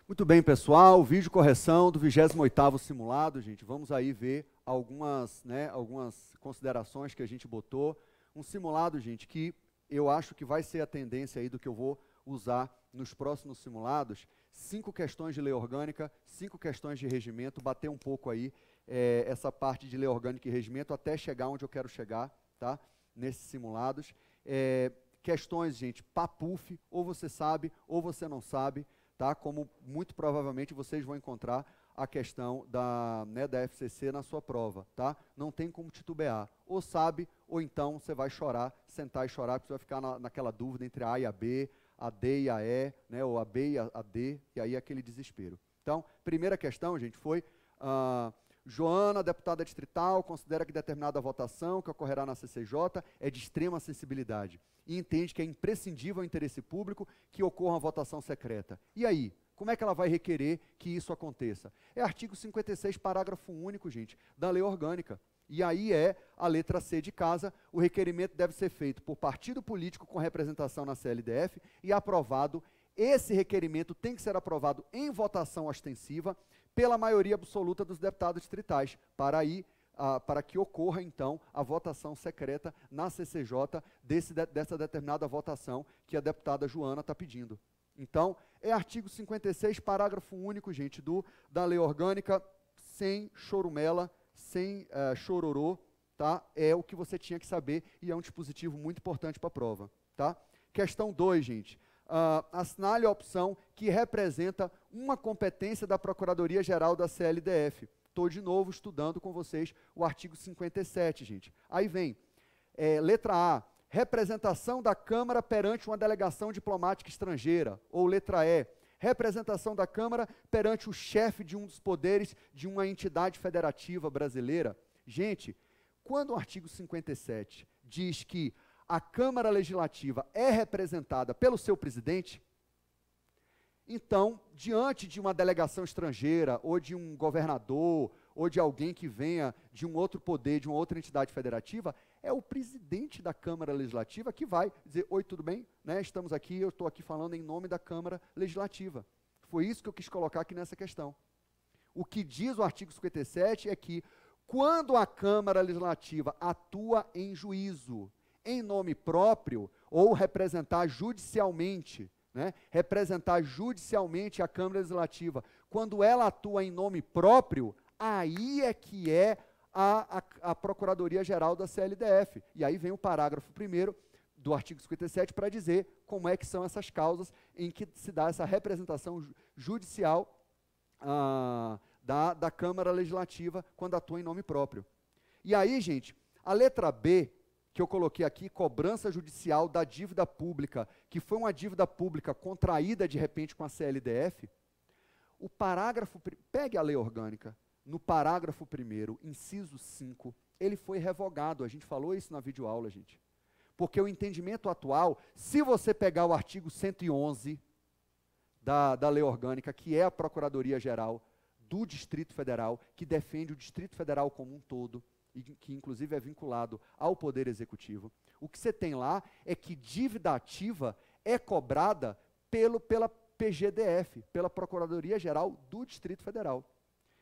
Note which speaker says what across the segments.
Speaker 1: Muito bem, pessoal, vídeo correção do 28º simulado, gente. Vamos aí ver algumas considerações que a gente botou. Um simulado, gente, que eu acho que vai ser a tendência aí do que eu vou usar nos próximos simulados. 5 questões de lei orgânica, 5 questões de regimento, bater um pouco aí essa parte de lei orgânica e regimento até chegar onde eu quero chegar, tá? Nesses simulados. Questões, gente, papuf, ou você sabe ou você não sabe, tá? Como muito provavelmente vocês vão encontrar a questão da FCC na sua prova, tá? Não tem como titubear. Ou sabe, ou então você vai chorar, sentar e chorar, porque você vai ficar naquela dúvida entre a A e a B, a D e a E, né? Ou a B e a D, e aí aquele desespero. Então, primeira questão, gente, foi... Joana, deputada distrital, considera que determinada votação que ocorrerá na CCJ é de extrema sensibilidade e entende que é imprescindível ao interesse público que ocorra uma votação secreta. E aí, como é que ela vai requerer que isso aconteça? É artigo 56, parágrafo único, gente, da lei orgânica. E aí a letra C de casa, o requerimento deve ser feito por partido político com representação na CLDF e aprovado. Esse requerimento tem que ser aprovado em votação ostensiva pela maioria absoluta dos deputados distritais, para que ocorra, então, a votação secreta na CCJ dessa determinada votação que a deputada Joana está pedindo. Então, é artigo 56, parágrafo único, gente, da lei orgânica, sem chorumela, sem chororô, tá? É o que você tinha que saber e é um dispositivo muito importante para a prova, tá? Questão 2, gente. Assinale a opção que representa uma competência da Procuradoria-Geral da CLDF. Estou de novo estudando com vocês o artigo 57, gente. Aí vem, letra A, representação da Câmara perante uma delegação diplomática estrangeira. Ou letra E, representação da Câmara perante o chefe de um dos poderes de uma entidade federativa brasileira. Gente, quando o artigo 57 diz que a Câmara Legislativa é representada pelo seu presidente, então, diante de uma delegação estrangeira, ou de um governador, ou de alguém que venha de um outro poder, de uma outra entidade federativa, é o presidente da Câmara Legislativa que vai dizer, oi, tudo bem? Né? Estamos aqui, eu estou aqui falando em nome da Câmara Legislativa. Foi isso que eu quis colocar aqui nessa questão. O que diz o artigo 57 é que, quando a Câmara Legislativa atua em juízo, em nome próprio, ou representar judicialmente, né? Representar judicialmente a Câmara Legislativa, quando ela atua em nome próprio, aí é que é a Procuradoria-Geral da CLDF. E aí vem o parágrafo 1º do artigo 57 para dizer como é que são essas causas em que se dá essa representação judicial da Câmara Legislativa quando atua em nome próprio. E aí, gente, a letra B, que eu coloquei aqui, cobrança judicial da dívida pública, que foi uma dívida pública contraída de repente com a CLDF, o parágrafo, pegue a lei orgânica, no parágrafo 1º, inciso 5, ele foi revogado, a gente falou isso na videoaula, gente, porque o entendimento atual, se você pegar o artigo 111 da lei orgânica, que é a Procuradoria-Geral do Distrito Federal, que defende o Distrito Federal como um todo, e que inclusive é vinculado ao Poder Executivo, o que você tem lá é que dívida ativa é cobrada pela PGDF, pela Procuradoria-Geral do Distrito Federal.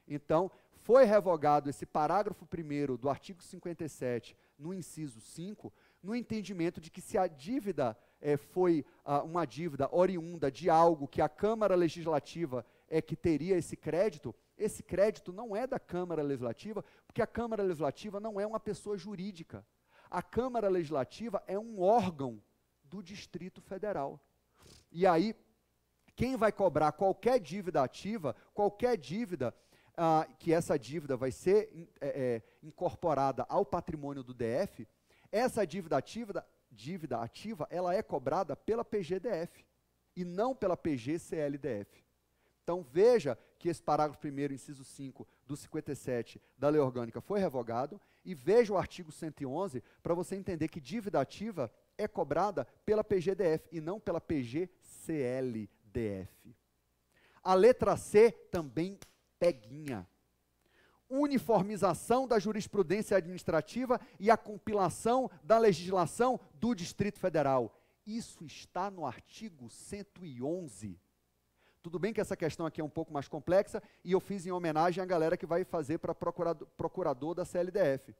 Speaker 1: Então, foi revogado esse parágrafo 1º do artigo 57, no inciso 5, no entendimento de que se a dívida foi uma dívida oriunda de algo que a Câmara Legislativa que teria esse crédito não é da Câmara Legislativa, porque a Câmara Legislativa não é uma pessoa jurídica. A Câmara Legislativa é um órgão do Distrito Federal. E aí, quem vai cobrar qualquer dívida ativa, qualquer dívida, que essa dívida vai ser incorporada ao patrimônio do DF, essa dívida ativa, ela é cobrada pela PGDF e não pela PGCLDF. Então, veja que esse parágrafo 1º, inciso 5, do 57 da lei orgânica foi revogado, e veja o artigo 111 para você entender que dívida ativa é cobrada pela PGDF e não pela PGCLDF. A letra C também peguinha. Uniformização da jurisprudência administrativa e a compilação da legislação do Distrito Federal. Isso está no artigo 111. Tudo bem que essa questão aqui é um pouco mais complexa e eu fiz em homenagem à galera que vai fazer para procurador da CLDF.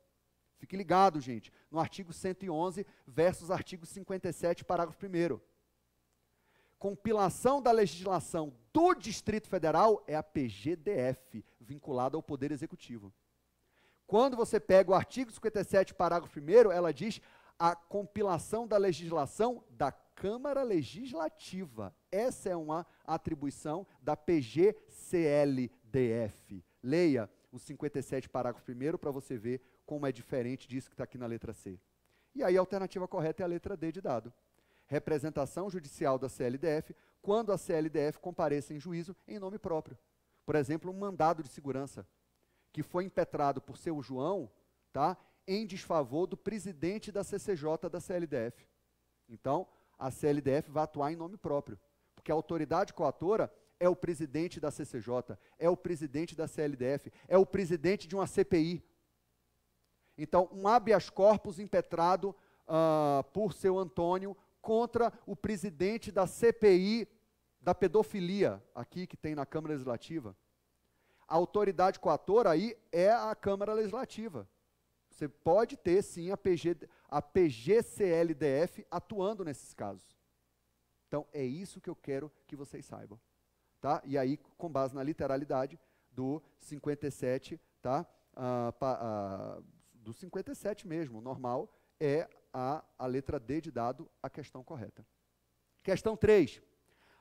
Speaker 1: Fique ligado, gente, no artigo 111 versus artigo 57, parágrafo 1º. Compilação da legislação do Distrito Federal é a PGDF, vinculada ao Poder Executivo. Quando você pega o artigo 57, parágrafo 1º, ela diz a compilação da legislação da Câmara Legislativa. Essa é uma atribuição da PGCLDF. Leia o 57, parágrafo 1º, para você ver como é diferente disso que está aqui na letra C. E aí a alternativa correta é a letra D de dado. Representação judicial da CLDF, quando a CLDF compareça em juízo em nome próprio. Por exemplo, um mandado de segurança, que foi impetrado por seu João, tá, em desfavor do presidente da CCJ da CLDF. Então, a CLDF vai atuar em nome próprio, porque a autoridade coatora é o presidente da CCJ, é o presidente da CLDF, é o presidente de uma CPI. Então, um habeas corpus impetrado por seu Antônio contra o presidente da CPI da pedofilia, aqui que tem na Câmara Legislativa. A autoridade coatora aí é a Câmara Legislativa. Você pode ter, sim, a PGCLDF atuando nesses casos. Então, é isso que eu quero que vocês saibam. Tá? E aí, com base na literalidade do 57, tá? Do 57 mesmo, normal, é a letra D de dado a questão correta. Questão 3.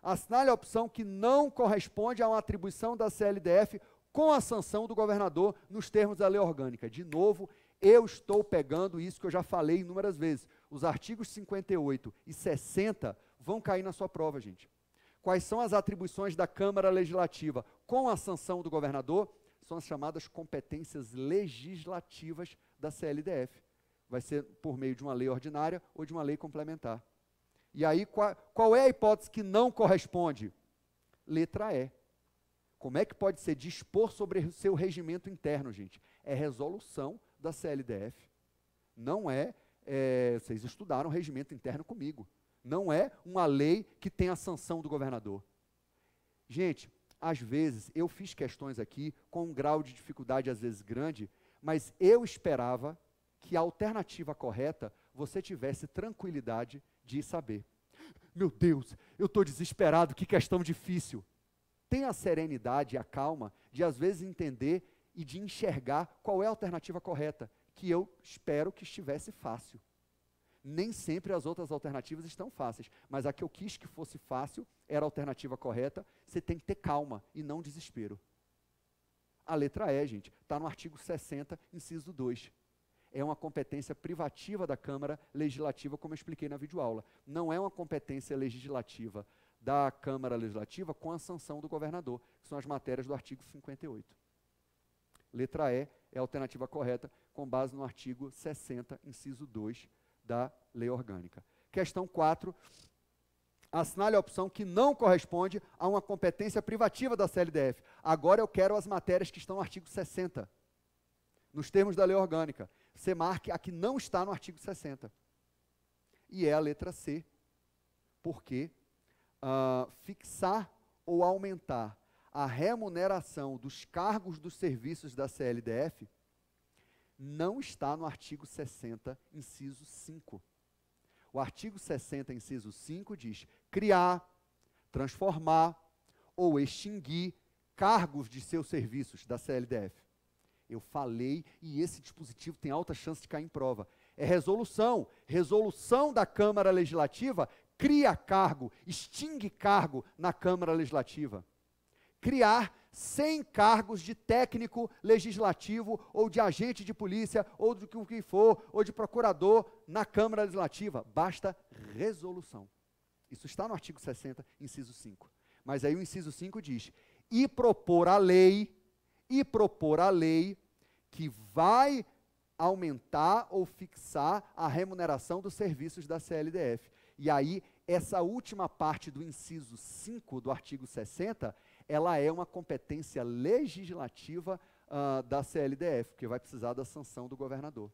Speaker 1: Assinale a opção que não corresponde a uma atribuição da CLDF com a sanção do governador nos termos da lei orgânica. De novo, eu estou pegando isso que eu já falei inúmeras vezes. Os artigos 58 e 60 vão cair na sua prova, gente. Quais são as atribuições da Câmara Legislativa com a sanção do governador? São as chamadas competências legislativas da CLDF. Vai ser por meio de uma lei ordinária ou de uma lei complementar. E aí, qual é a hipótese que não corresponde? Letra E. Como é que pode ser dispor sobre o seu regimento interno, gente? É resolução da CLDF. Não é, vocês estudaram regimento interno comigo. Não é uma lei que tem a sanção do governador. Gente, às vezes, eu fiz questões aqui com um grau de dificuldade às vezes grande, mas eu esperava que a alternativa correta você tivesse tranquilidade de saber. Meu Deus, eu estou desesperado, que questão difícil. Tenha a serenidade e a calma de às vezes entender e de enxergar qual é a alternativa correta, que eu espero que estivesse fácil. Nem sempre as outras alternativas estão fáceis, mas a que eu quis que fosse fácil era a alternativa correta. Você tem que ter calma e não desespero. A letra E, gente, está no artigo 60, inciso 2. É uma competência privativa da Câmara Legislativa, como eu expliquei na videoaula. Não é uma competência legislativa da Câmara Legislativa com a sanção do governador, que são as matérias do artigo 58. Letra E é a alternativa correta, com base no artigo 60, inciso 2, da Lei Orgânica. Questão 4. Assinale a opção que não corresponde a uma competência privativa da CLDF. Agora eu quero as matérias que estão no artigo 60, nos termos da Lei Orgânica. Você marque a que não está no artigo 60. E é a letra C. Porque fixar ou aumentar a remuneração dos cargos dos serviços da CLDF não está no artigo 60, inciso 5. O artigo 60, inciso 5 diz criar, transformar ou extinguir cargos de seus serviços da CLDF. Eu falei, e esse dispositivo tem alta chance de cair em prova. É resolução. Resolução da Câmara Legislativa cria cargo, extingue cargo na Câmara Legislativa. Criar 100 cargos de técnico legislativo, ou de agente de polícia, ou do que for, ou de procurador na Câmara Legislativa. Basta resolução. Isso está no artigo 60, inciso 5. Mas aí o inciso 5 diz, e propor a lei que vai aumentar ou fixar a remuneração dos serviços da CLDF. E aí, essa última parte do inciso 5 do artigo 60, ela é uma competência legislativa da CLDF, porque vai precisar da sanção do governador.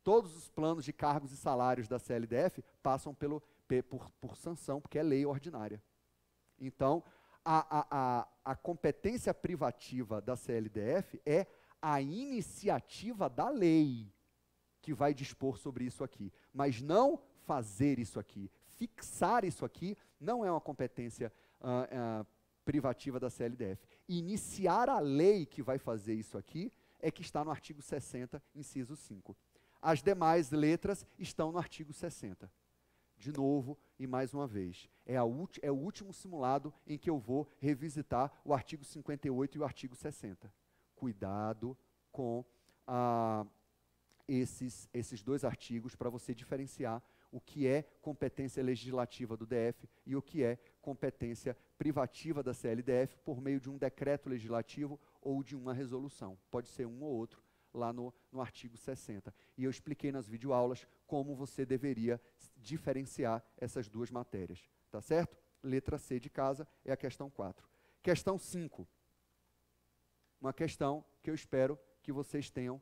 Speaker 1: Todos os planos de cargos e salários da CLDF passam por sanção, porque é lei ordinária. Então, a competência privativa da CLDF é a iniciativa da lei que vai dispor sobre isso aqui, mas não fazer isso aqui. Fixar isso aqui não é uma competência privativa da CLDF. Iniciar a lei que vai fazer isso aqui é que está no artigo 60, inciso 5. As demais letras estão no artigo 60. De novo e mais uma vez, é o último simulado em que eu vou revisitar o artigo 58 e o artigo 60. Cuidado com esses dois artigos para você diferenciar o que é competência legislativa do DF e o que é competência privativa da CLDF por meio de um decreto legislativo ou de uma resolução. Pode ser um ou outro lá no artigo 60. E eu expliquei nas videoaulas como você deveria diferenciar essas duas matérias. Tá certo? Letra C de casa é a questão 4. Questão 5. Uma questão que eu espero que vocês tenham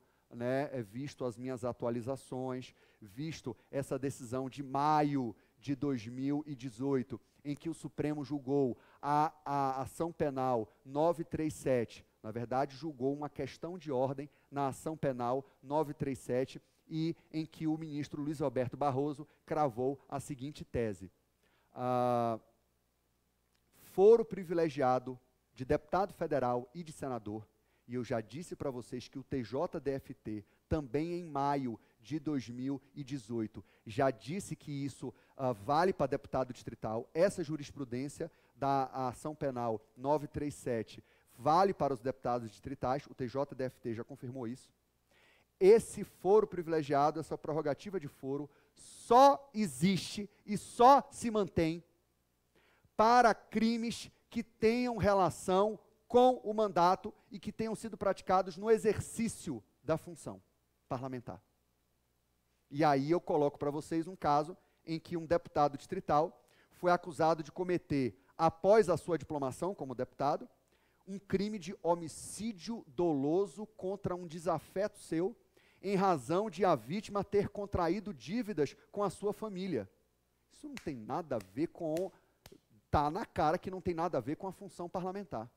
Speaker 1: visto as minhas atualizações, visto essa decisão de maio de 2018, em que o Supremo julgou a ação penal 937, na verdade julgou uma questão de ordem na ação penal 937, e em que o ministro Luiz Roberto Barroso cravou a seguinte tese: foro privilegiado de deputado federal e de senador. E eu já disse para vocês que o TJDFT, também em maio de 2018, já disse que isso vale para deputado distrital. Essa jurisprudência da ação penal 937 vale para os deputados distritais, o TJDFT já confirmou isso. Esse foro privilegiado, essa prerrogativa de foro, só existe e só se mantém para crimes que tenham relação com o mandato e que tenham sido praticados no exercício da função parlamentar. E aí eu coloco para vocês um caso em que um deputado distrital foi acusado de cometer, após a sua diplomação como deputado, um crime de homicídio doloso contra um desafeto seu, em razão de a vítima ter contraído dívidas com a sua família. Isso não tem nada a ver com... Está na cara que não tem nada a ver com a função parlamentar.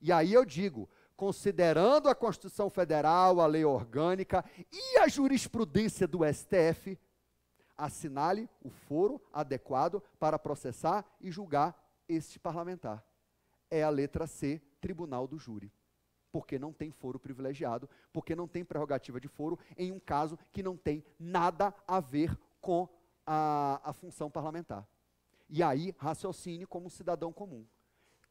Speaker 1: E aí eu digo, considerando a Constituição Federal, a lei orgânica e a jurisprudência do STF, assinale o foro adequado para processar e julgar este parlamentar. É a letra C, Tribunal do Júri. Porque não tem foro privilegiado, porque não tem prerrogativa de foro em um caso que não tem nada a ver com a função parlamentar. E aí, raciocine como um cidadão comum.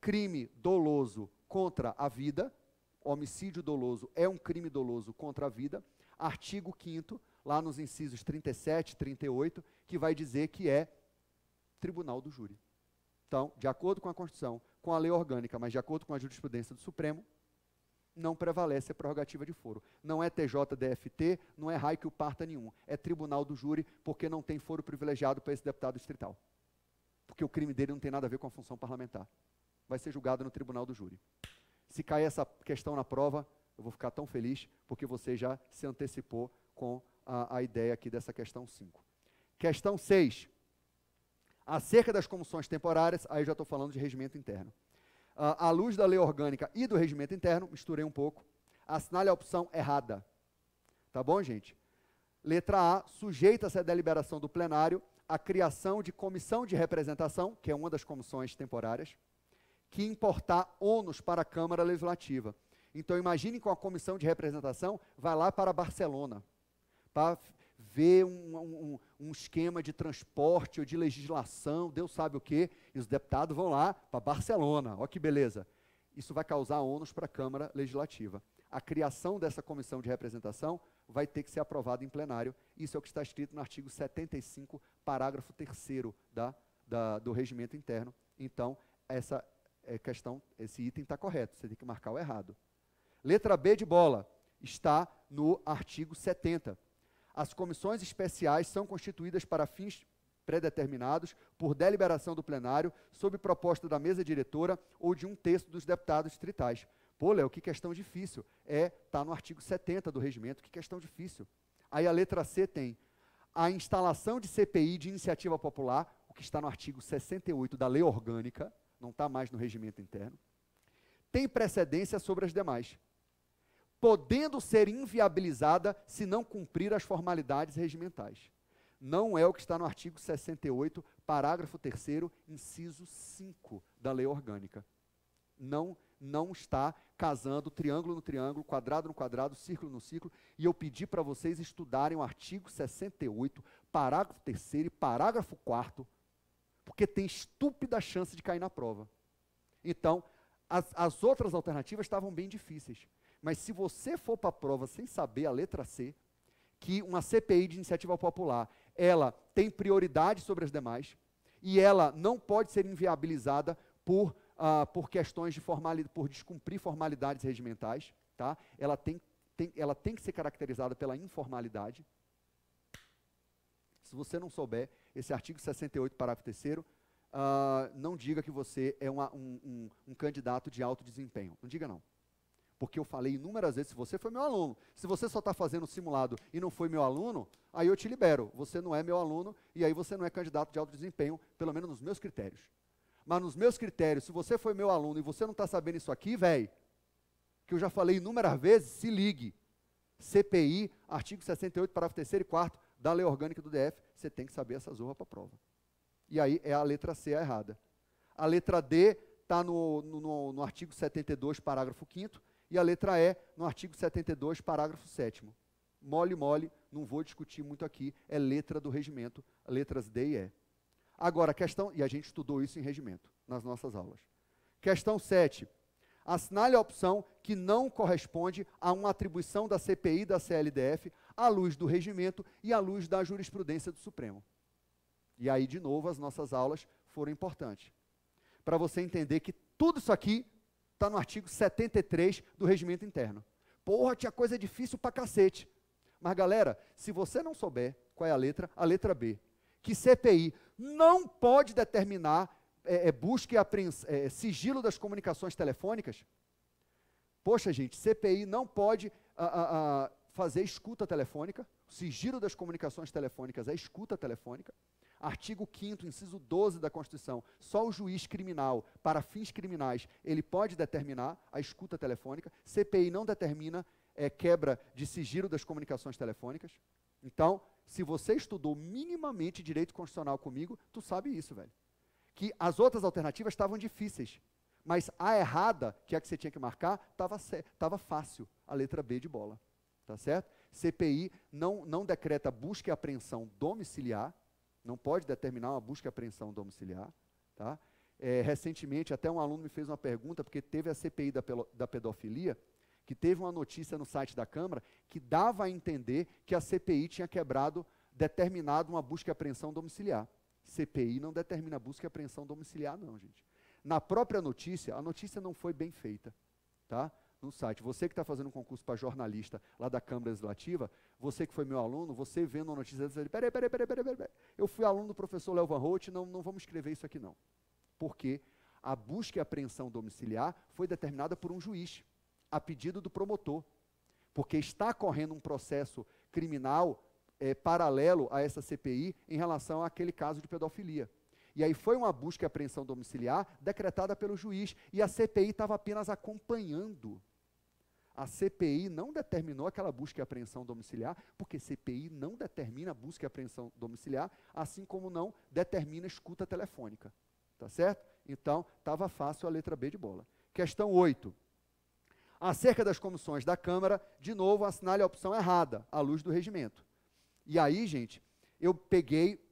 Speaker 1: Crime doloso contra a vida, homicídio doloso é um crime doloso contra a vida, artigo 5º, lá nos incisos 37 e 38, que vai dizer que é Tribunal do Júri. Então, de acordo com a Constituição, com a lei orgânica, mas de acordo com a jurisprudência do Supremo, não prevalece a prerrogativa de foro. Não é TJDFT, não é raio que o parta nenhum. É Tribunal do Júri, porque não tem foro privilegiado para esse deputado distrital. Porque o crime dele não tem nada a ver com a função parlamentar. Vai ser julgado no Tribunal do Júri. Se cair essa questão na prova, eu vou ficar tão feliz, porque você já se antecipou com a ideia aqui dessa questão 5. Questão 6. Acerca das comissões temporárias, aí já estou falando de regimento interno. À luz da lei orgânica e do regimento interno, misturei um pouco, assinale a opção errada. Tá bom, gente? Letra A, sujeita-se à deliberação do plenário a criação de comissão de representação, que é uma das comissões temporárias, que importar ônus para a Câmara Legislativa. Então, imagine que a comissão de representação vai lá para Barcelona, para ver um esquema de transporte ou de legislação, Deus sabe o quê, e os deputados vão lá para Barcelona. Olha que beleza. Isso vai causar ônus para a Câmara Legislativa. A criação dessa comissão de representação vai ter que ser aprovada em plenário. Isso é o que está escrito no artigo 75, parágrafo 3º do regimento interno. Então, essa questão, esse item está correto, você tem que marcar o errado. Letra B de bola, está no artigo 70. As comissões especiais são constituídas para fins predeterminados por deliberação do plenário, sob proposta da mesa diretora ou de um terço dos deputados distritais. Pô, Léo, que questão difícil. Está no artigo 70 do regimento, que questão difícil. Aí a letra C tem a instalação de CPI de iniciativa popular, o que está no artigo 68 da lei orgânica, não está mais no regimento interno, tem precedência sobre as demais, podendo ser inviabilizada se não cumprir as formalidades regimentais. Não é o que está no artigo 68, parágrafo 3º, inciso 5 da Lei Orgânica. Não está casando triângulo no triângulo, quadrado no quadrado, círculo no círculo, e eu pedi para vocês estudarem o artigo 68, parágrafo 3º e parágrafo 4º, porque tem estúpida chance de cair na prova. Então, as outras alternativas estavam bem difíceis, mas se você for para a prova sem saber a letra C, que uma CPI de iniciativa popular, ela tem prioridade sobre as demais, e ela não pode ser inviabilizada por questões de por descumprir formalidades regimentais, tá? Ela tem que ser caracterizada pela informalidade. Se você não souber, esse artigo 68, parágrafo 3º, não diga que você é um candidato de alto desempenho. Não diga não. Porque eu falei inúmeras vezes, se você foi meu aluno, se você só está fazendo simulado e não foi meu aluno, aí eu te libero. Você não é meu aluno e aí você não é candidato de alto desempenho, pelo menos nos meus critérios. Mas nos meus critérios, se você foi meu aluno e você não está sabendo isso aqui, velho, que eu já falei inúmeras vezes, se ligue. CPI, artigo 68, parágrafo 3º e 4º da Lei Orgânica do DF, você tem que saber essa zorra para a prova. E aí é a letra C a errada. A letra D está no artigo 72, parágrafo 5º, e a letra E no artigo 72, parágrafo 7º. Mole, mole, não vou discutir muito aqui, é letra do regimento, letras D e E. Agora, e a gente estudou isso em regimento, nas nossas aulas. Questão 7. Assinale a opção que não corresponde a uma atribuição da CPI da CLDF à luz do regimento e à luz da jurisprudência do Supremo. E aí, de novo, as nossas aulas foram importantes. Para você entender que tudo isso aqui está no artigo 73 do regimento interno. Porra, tinha coisa difícil pra cacete. Mas, galera, se você não souber qual é a letra B, que CPI não pode determinar busca e apreensão, sigilo das comunicações telefônicas. Poxa, gente, CPI não pode fazer escuta telefônica, sigilo das comunicações telefônicas é escuta telefônica. Artigo 5º, inciso 12 da Constituição, só o juiz criminal, para fins criminais, ele pode determinar a escuta telefônica. CPI não determina quebra de sigilo das comunicações telefônicas. Então, se você estudou minimamente direito constitucional comigo, tu sabe isso, velho. Que as outras alternativas estavam difíceis, mas a errada, que é a que você tinha que marcar, estava fácil, a letra B de bola, tá certo? CPI não decreta busca e apreensão domiciliar, não pode determinar uma busca e apreensão domiciliar, tá? Recentemente, até um aluno me fez uma pergunta, porque teve a CPI da pedofilia, que teve uma notícia no site da Câmara que dava a entender que a CPI tinha determinado uma busca e apreensão domiciliar. CPI não determina busca e apreensão domiciliar, não, gente. Na própria notícia, a notícia não foi bem feita, tá? No site. Você que está fazendo um concurso para jornalista lá da Câmara Legislativa, você que foi meu aluno, você vendo a notícia, você diz, peraí, eu fui aluno do professor Léo Van Hout, não vamos escrever isso aqui não. Porque a busca e apreensão domiciliar foi determinada por um juiz, a pedido do promotor, porque está correndo um processo criminal paralelo a essa CPI em relação àquele caso de pedofilia. E aí foi uma busca e apreensão domiciliar decretada pelo juiz, e a CPI estava apenas acompanhando. A CPI não determinou aquela busca e apreensão domiciliar, porque CPI não determina busca e apreensão domiciliar, assim como não determina escuta telefônica. Tá certo? Então, estava fácil a letra B de bola. Questão 8. Acerca das comissões da Câmara, de novo, assinale a opção errada, à luz do regimento. E aí, gente, eu peguei,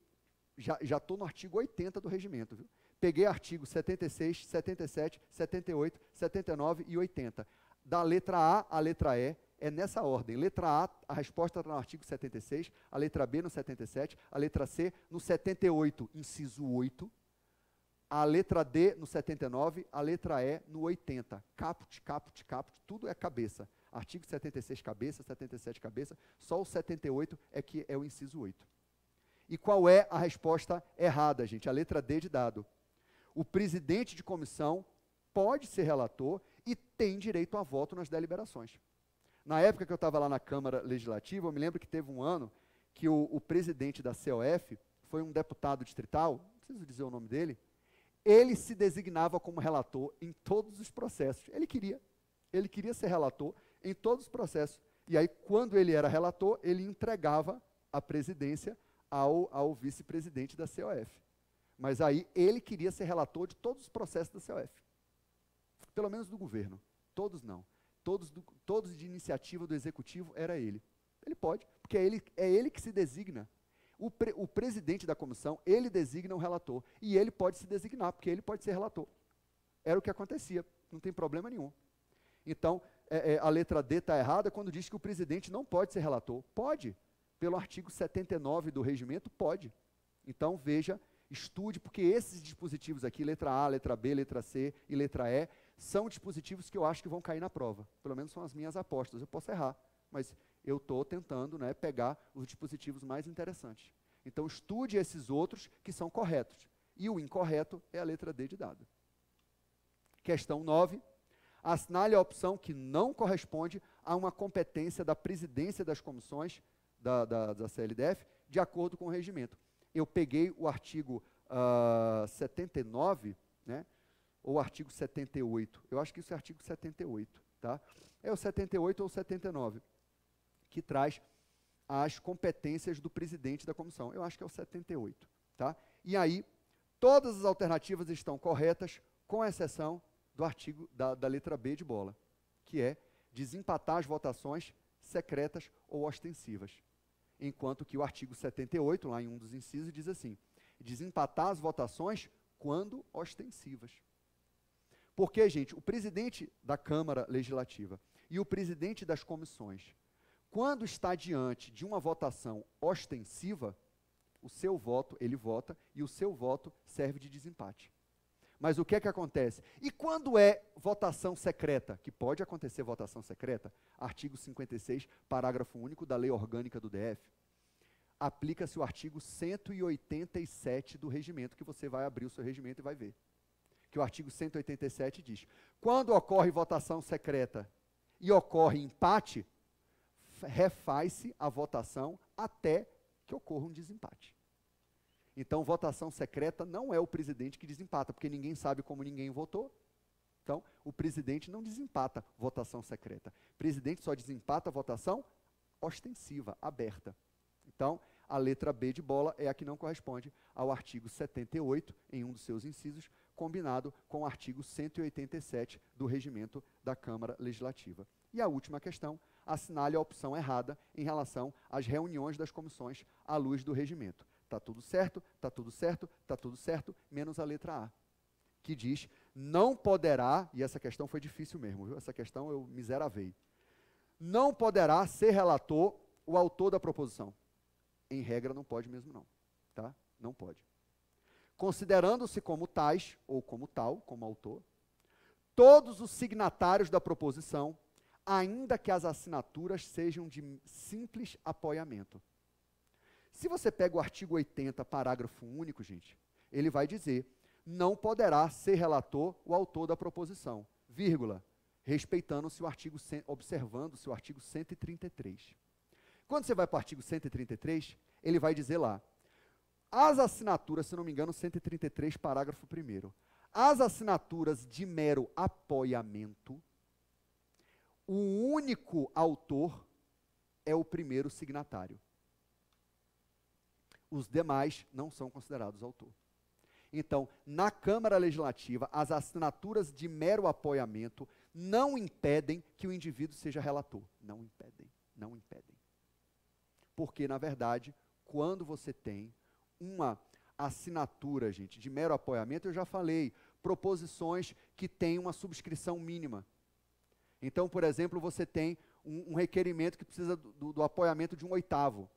Speaker 1: já estou no artigo 80 do regimento, viu? Peguei artigo 76, 77, 78, 79 e 80. Da letra A à letra E, é nessa ordem. Letra A, a resposta está no artigo 76, a letra B no 77, a letra C no 78, inciso 8, a letra D no 79, a letra E no 80. Caput, caput, caput, tudo é cabeça. Artigo 76 cabeça, 77 cabeça, só o 78 é que é o inciso 8. E qual é a resposta errada, gente? A letra D de dado. O presidente de comissão pode ser relator e tem direito a voto nas deliberações. Na época que eu estava lá na Câmara Legislativa, eu me lembro que teve um ano que o presidente da COF foi um deputado distrital, não preciso dizer o nome dele, ele se designava como relator em todos os processos. Ele queria ser relator em todos os processos. E aí, quando ele era relator, ele entregava a presidência ao vice-presidente da COF. Mas aí, ele queria ser relator de todos os processos da COF. Pelo menos do governo. Todos não. Todos de iniciativa do executivo era ele. Ele pode, porque é ele que se designa. O presidente da comissão, ele designa um relator. E ele pode se designar, porque ele pode ser relator. Era o que acontecia, não tem problema nenhum. Então, a letra D está errada quando diz que o presidente não pode ser relator. Pode. Pelo artigo 79 do regimento, pode. Então, veja, estude, porque esses dispositivos aqui, letra A, letra B, letra C e letra E, são dispositivos que eu acho que vão cair na prova. Pelo menos são as minhas apostas. Eu posso errar, mas eu estou tentando, né, pegar os dispositivos mais interessantes. Então, estude esses outros que são corretos. E o incorreto é a letra D de dado. Questão 9. Assinale a opção que não corresponde a uma competência da presidência das comissões da CLDF, de acordo com o regimento. Eu peguei o artigo 79, né, ou artigo 78. Eu acho que isso é artigo 78, tá? É o 78 ou 79, que traz as competências do presidente da comissão. Eu acho que é o 78, tá? E aí, todas as alternativas estão corretas, com exceção do artigo da letra B de bola, que é desempatar as votações secretas ou ostensivas. Enquanto que o artigo 78, lá em um dos incisos, diz assim: desempatar as votações quando ostensivas. Porque, gente, o presidente da Câmara Legislativa e o presidente das comissões, quando está diante de uma votação ostensiva, o seu voto, ele vota, e o seu voto serve de desempate. Mas o que é que acontece? E quando é votação secreta, que pode acontecer votação secreta, artigo 56, parágrafo único da Lei Orgânica do DF, aplica-se o artigo 187 do regimento, que você vai abrir o seu regimento e vai ver. Que o artigo 187 diz: quando ocorre votação secreta e ocorre empate, refaz-se a votação até que ocorra um desempate. Então, votação secreta não é o presidente que desempata, porque ninguém sabe como ninguém votou. Então, o presidente não desempata votação secreta. O presidente só desempata votação ostensiva, aberta. Então, a letra B de bola é a que não corresponde ao artigo 78, em um dos seus incisos, combinado com o artigo 187 do regimento da Câmara Legislativa. E a última questão: assinale a opção errada em relação às reuniões das comissões à luz do regimento. Está tudo certo, está tudo certo, está tudo certo, menos a letra A, que diz: não poderá, e essa questão foi difícil mesmo, viu? Essa questão eu miseravei. Não poderá ser relator o autor da proposição. Em regra, não pode mesmo não, tá? Não pode. Considerando-se como tais, ou como tal, como autor, todos os signatários da proposição, ainda que as assinaturas sejam de simples apoiamento. Se você pega o artigo 80, parágrafo único, gente, ele vai dizer: não poderá ser relator o autor da proposição, vírgula, respeitando-se o artigo, observando-se o artigo 133. Quando você vai para o artigo 133, ele vai dizer lá: as assinaturas, se não me engano, 133, parágrafo 1º, as assinaturas de mero apoiamento, o único autor é o primeiro signatário. Os demais não são considerados autor. Então, na Câmara Legislativa, as assinaturas de mero apoiamento não impedem que o indivíduo seja relator. Não impedem, não impedem. Porque, na verdade, quando você tem uma assinatura, gente, de mero apoiamento, eu já falei, proposições que têm uma subscrição mínima. Então, por exemplo, você tem um requerimento que precisa do apoiamento de um oitavo.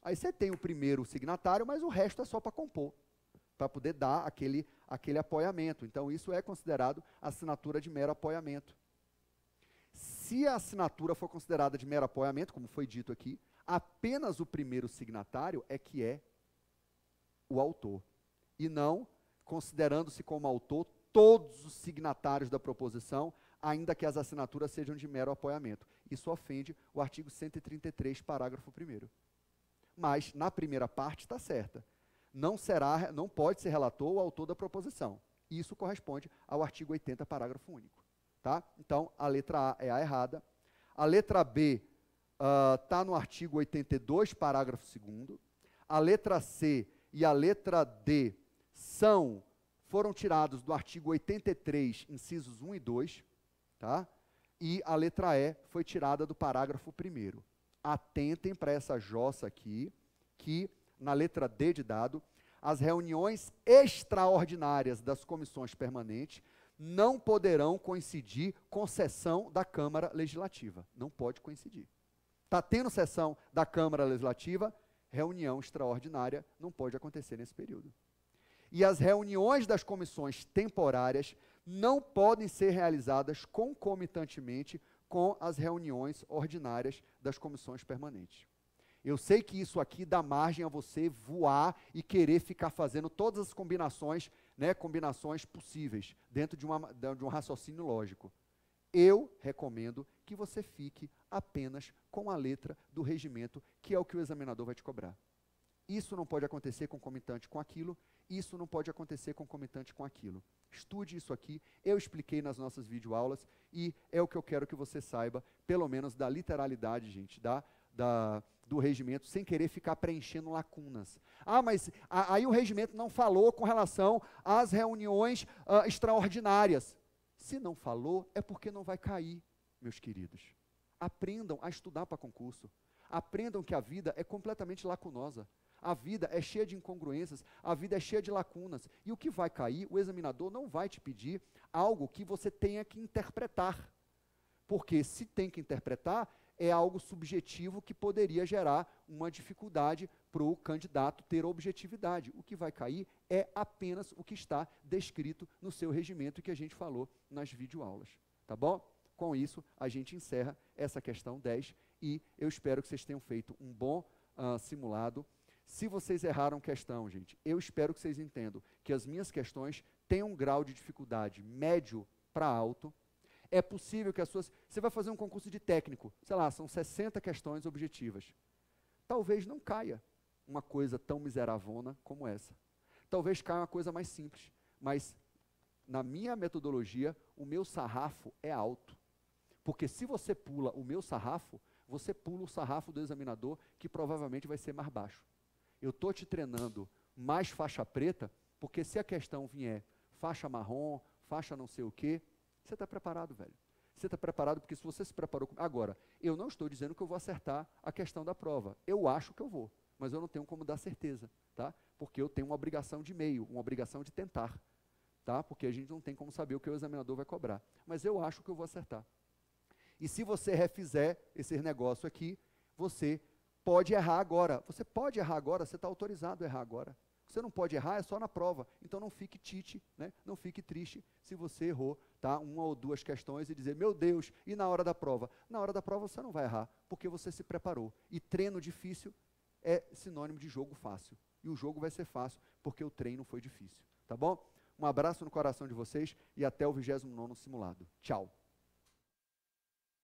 Speaker 1: Aí você tem o primeiro signatário, mas o resto é só para compor, para poder dar aquele apoiamento. Então, isso é considerado assinatura de mero apoiamento. Se a assinatura for considerada de mero apoiamento, como foi dito aqui, apenas o primeiro signatário é que é o autor. E não, considerando-se como autor, todos os signatários da proposição, ainda que as assinaturas sejam de mero apoiamento. Isso ofende o artigo 133, parágrafo 1º. Mas, na primeira parte, está certa. Não pode ser relator o autor da proposição. Isso corresponde ao artigo 80, parágrafo único. Tá? Então, a letra A é a errada. A letra B está no artigo 82, parágrafo 2º. A letra C e a letra D foram tirados do artigo 83, incisos 1 e 2, tá? E a letra E foi tirada do parágrafo 1º. Atentem para essa jossa aqui, que na letra D de dado, as reuniões extraordinárias das comissões permanentes não poderão coincidir com sessão da Câmara Legislativa. Não pode coincidir. Está tendo sessão da Câmara Legislativa, reunião extraordinária não pode acontecer nesse período. E as reuniões das comissões temporárias não podem ser realizadas concomitantemente com as reuniões ordinárias das comissões permanentes. Eu sei que isso aqui dá margem a você voar e querer ficar fazendo todas as combinações, né, combinações possíveis, dentro de um raciocínio lógico. Eu recomendo que você fique apenas com a letra do regimento, que é o que o examinador vai te cobrar. Isso não pode acontecer concomitante com aquilo, isso não pode acontecer concomitante com aquilo. Estude isso aqui, eu expliquei nas nossas videoaulas, e é o que eu quero que você saiba, pelo menos da literalidade, gente, do regimento, sem querer ficar preenchendo lacunas. Ah, mas aí o regimento não falou com relação às reuniões extraordinárias. Se não falou, é porque não vai cair, meus queridos. Aprendam a estudar para concurso. Aprendam que a vida é completamente lacunosa. A vida é cheia de incongruências, a vida é cheia de lacunas. E o que vai cair, o examinador não vai te pedir algo que você tenha que interpretar. Porque se tem que interpretar, é algo subjetivo que poderia gerar uma dificuldade para o candidato ter objetividade. O que vai cair é apenas o que está descrito no seu regimento e que a gente falou nas videoaulas. Tá bom? Com isso, a gente encerra essa questão 10 e eu espero que vocês tenham feito um bom simulado. Se vocês erraram questão, gente, eu espero que vocês entendam que as minhas questões têm um grau de dificuldade médio para alto. É possível que as suas... Você vai fazer um concurso de técnico, sei lá, são 60 questões objetivas. Talvez não caia uma coisa tão miseravona como essa. Talvez caia uma coisa mais simples, mas na minha metodologia, o meu sarrafo é alto. Porque se você pula o meu sarrafo, você pula o sarrafo do examinador, que provavelmente vai ser mais baixo. Eu estou te treinando mais faixa preta, porque se a questão vier faixa marrom, faixa não sei o quê, você está preparado, velho. Você está preparado porque se você se preparou... Agora, eu não estou dizendo que eu vou acertar a questão da prova. Eu acho que eu vou, mas eu não tenho como dar certeza, tá? Porque eu tenho uma obrigação de meio, uma obrigação de tentar, tá? Porque a gente não tem como saber o que o examinador vai cobrar. Mas eu acho que eu vou acertar. E se você refizer esse negócio aqui, você pode errar agora. Você pode errar agora, você está autorizado a errar agora. Você não pode errar, é só na prova. Então não fique tite, né? Não fique triste se você errou, tá? Uma ou duas questões e dizer, meu Deus, e na hora da prova? Na hora da prova você não vai errar, porque você se preparou. E treino difícil é sinônimo de jogo fácil. E o jogo vai ser fácil, porque o treino foi difícil. Tá bom? Um abraço no coração de vocês e até o 29º simulado. Tchau.